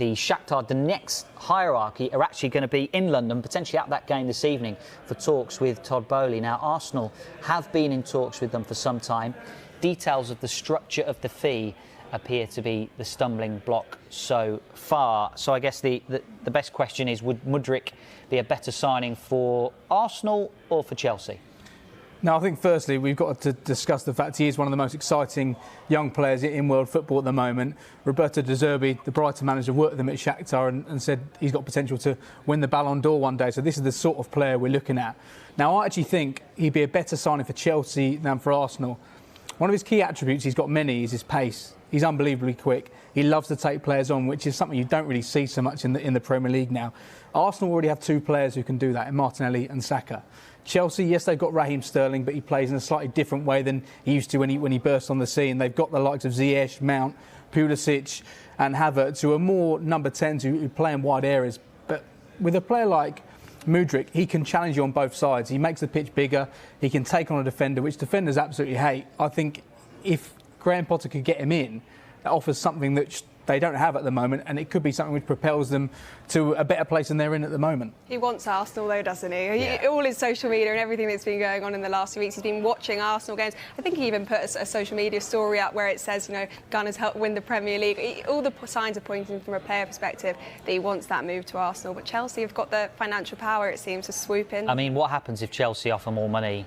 the Shakhtar Donetsk hierarchy are actually going to be in London, potentially at that game this evening, for talks with Todd Boehly. Now, Arsenal have been in talks with them for some time. Details of the structure of the fee appear to be the stumbling block so far. So I guess the best question is, would Mudryk be a better signing for Arsenal or for Chelsea? Now, I think firstly we've got to discuss the fact he is one of the most exciting young players in world football at the moment. Roberto De Zerbi, the Brighton manager, worked with him at Shakhtar and said he's got potential to win the Ballon d'Or one day. So this is the sort of player we're looking at. Now, I actually think he'd be a better signing for Chelsea than for Arsenal. One of his key attributes, he's got many, is his pace. He's unbelievably quick. He loves to take players on, which is something you don't really see so much in the Premier League now. Arsenal already have two players who can do that, in Martinelli and Saka. Chelsea, yes, they've got Raheem Sterling, but he plays in a slightly different way than he used to when he burst on the scene. They've got the likes of Ziyech, Mount, Pulisic and Havertz, who are more number 10s who play in wide areas. But with a player like Mudryk, he can challenge you on both sides. He makes the pitch bigger. He can take on a defender, which defenders absolutely hate. I think if Graham Potter could get him in, that offers something that they don't have at the moment, and it could be something which propels them to a better place than they're in at the moment. He wants Arsenal though, doesn't he? Yeah. All his social media and everything that's been going on in the last few weeks, he's been watching Arsenal games. I think he even put a social media story up where it says, you know, Gunners helped win the Premier League. All the signs are pointing from a player perspective that he wants that move to Arsenal. But Chelsea have got the financial power, it seems, to swoop in. I mean, what happens if Chelsea offer more money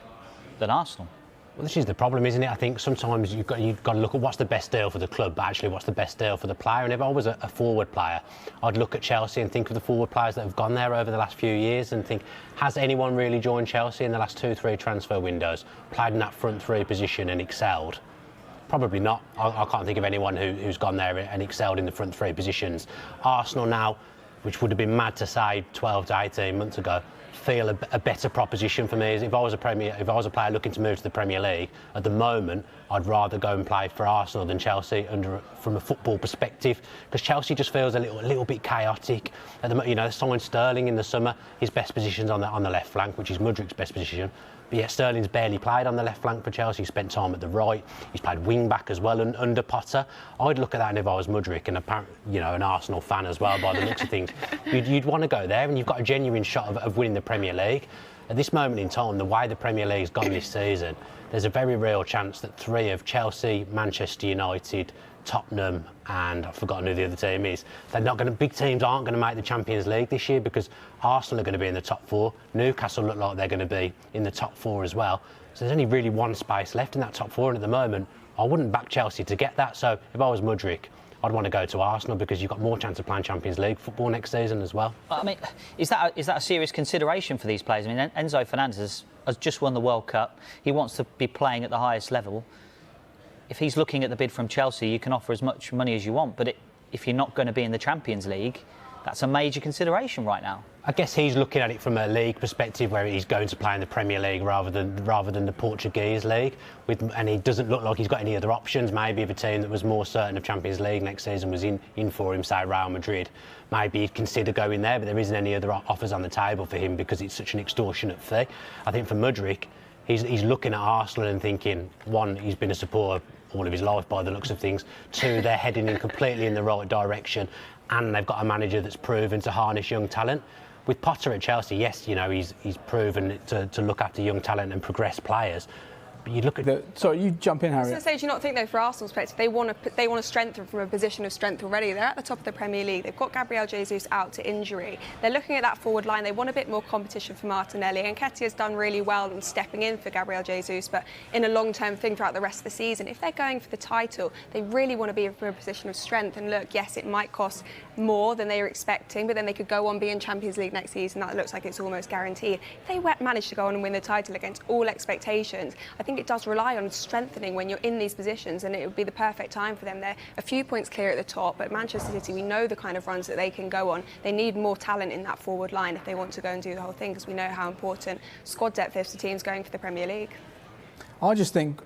than Arsenal? Well, this is the problem, isn't it? I think sometimes you've got to look at what's the best deal for the club, but actually what's the best deal for the player. And if I was a forward player, I'd look at Chelsea and think of the forward players that have gone there over the last few years and think, has anyone really joined Chelsea in the last 2-3 transfer windows, played in that front three position and excelled? Probably not. I can't think of anyone who's gone there and excelled in the front three positions. Arsenal now, which would have been mad to say 12 to 18 months ago, feel a better proposition for me. If I was a player looking to move to the Premier League at the moment, I'd rather go and play for Arsenal than Chelsea from a football perspective, because Chelsea just feels a little bit chaotic. You know, they signed Sterling in the summer. His best position's on the left flank, which is Mudryk's best position. But yet Sterling's barely played on the left flank for Chelsea. He spent time at the right. He's played wing back as well under Potter. I'd look at that, and if I was Mudryk and an Arsenal fan as well by the looks of things, you'd want to go there, and you've got a genuine shot of winning the Premier League. At this moment in time, the way the Premier League's gone this season, there's a very real chance that three of Chelsea, Manchester United, Tottenham and I've forgotten who the other team is. Big teams aren't going to make the Champions League this year because Arsenal are going to be in the top four. Newcastle look like they're going to be in the top four as well. So there's only really one space left in that top four, and at the moment I wouldn't back Chelsea to get that. So if I was Mudryk, I'd want to go to Arsenal because you've got more chance of playing Champions League football next season as well. I mean, is that a serious consideration for these players? I mean, Enzo Fernandez has just won the World Cup. He wants to be playing at the highest level. If he's looking at the bid from Chelsea, you can offer as much money as you want, but if you're not going to be in the Champions League, that's a major consideration right now. I guess he's looking at it from a league perspective where he's going to play in the Premier League rather than the Portuguese league, and he doesn't look like he's got any other options. Maybe if a team that was more certain of Champions League next season was in for him, say Real Madrid, maybe he'd consider going there, but there isn't any other offers on the table for him because it's such an extortionate fee. I think for Mudryk, he's looking at Arsenal and thinking, one, he's been a supporter all of his life by the looks of things. Two, they're heading in completely in the right direction, and they've got a manager that's proven to harness young talent. With Potter at Chelsea, yes, you know, he's proven to look after young talent and progress players. But you look at sorry, you jump in, Harry. I was going to say, do you not think, though, for Arsenal's perspective, they want to strengthen from a position of strength already? They're at the top of the Premier League. They've got Gabriel Jesus out to injury. They're looking at that forward line. They want a bit more competition for Martinelli. And Nketiah's done really well in stepping in for Gabriel Jesus, but in a long-term thing throughout the rest of the season. If they're going for the title, they really want to be in a position of strength. And look, yes, it might cost more than they were expecting, but then they could go on being Champions League next season. That looks like it's almost guaranteed. If they manage to go on and win the title against all expectations, I think it does rely on strengthening when you're in these positions, and it would be the perfect time for them. They're a few points clear at the top, but Manchester City, we know the kind of runs that they can go on. They need more talent in that forward line if they want to go and do the whole thing, because we know how important squad depth is to teams going for the Premier League. I just think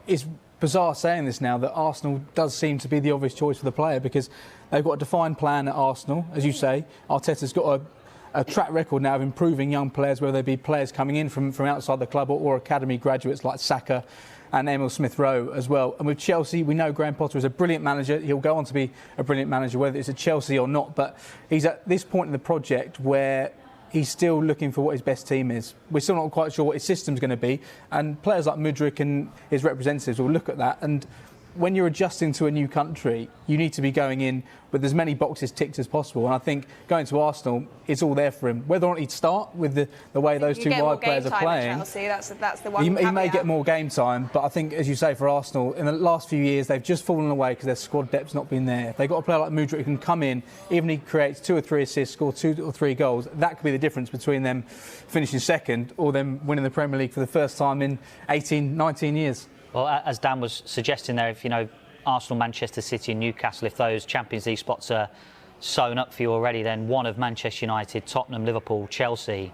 it's bizarre saying this now, that Arsenal does seem to be the obvious choice for the player, because they've got a defined plan at Arsenal, as you say. Arteta's got a track record now of improving young players, whether they be players coming in from outside the club or academy graduates like Saka and Emil Smith-Rowe as well. And with Chelsea, we know Graham Potter is a brilliant manager. He'll go on to be a brilliant manager, whether it's at Chelsea or not. But he's at this point in the project where he's still looking for what his best team is. We're still not quite sure what his system's going to be. And players like Mudryk and his representatives will look at that. And when you're adjusting to a new country, you need to be going in with as many boxes ticked as possible. And I think going to Arsenal, it's all there for him. Whether or not he'd start with the way those two wide players are playing, Chelsea, that's the one. He may get more game time, but I think, as you say, for Arsenal, in the last few years, they've just fallen away because their squad depth's not been there. If they've got a player like Mudryk who can come in, even if he creates 2 or 3 assists, score 2 or 3 goals, that could be the difference between them finishing second or them winning the Premier League for the first time in 18, 19 years. Well, as Dan was suggesting there, if Arsenal, Manchester City and Newcastle, if those Champions League spots are sewn up for you already, then one of Manchester United, Tottenham, Liverpool, Chelsea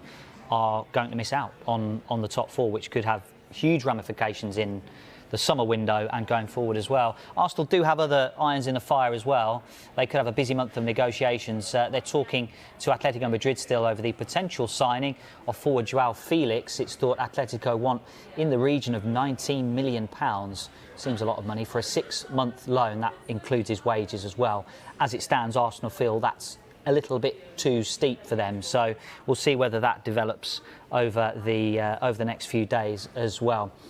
are going to miss out on the top 4, which could have huge ramifications in the summer window and going forward as well. Arsenal do have other irons in the fire as well. They could have a busy month of negotiations. They're talking to Atletico Madrid still over the potential signing of forward Joao Felix. It's thought Atletico want in the region of £19 million. Seems a lot of money for a 6-month loan. That includes his wages as well. As it stands, Arsenal feel that's a little bit too steep for them. So we'll see whether that develops over the next few days as well.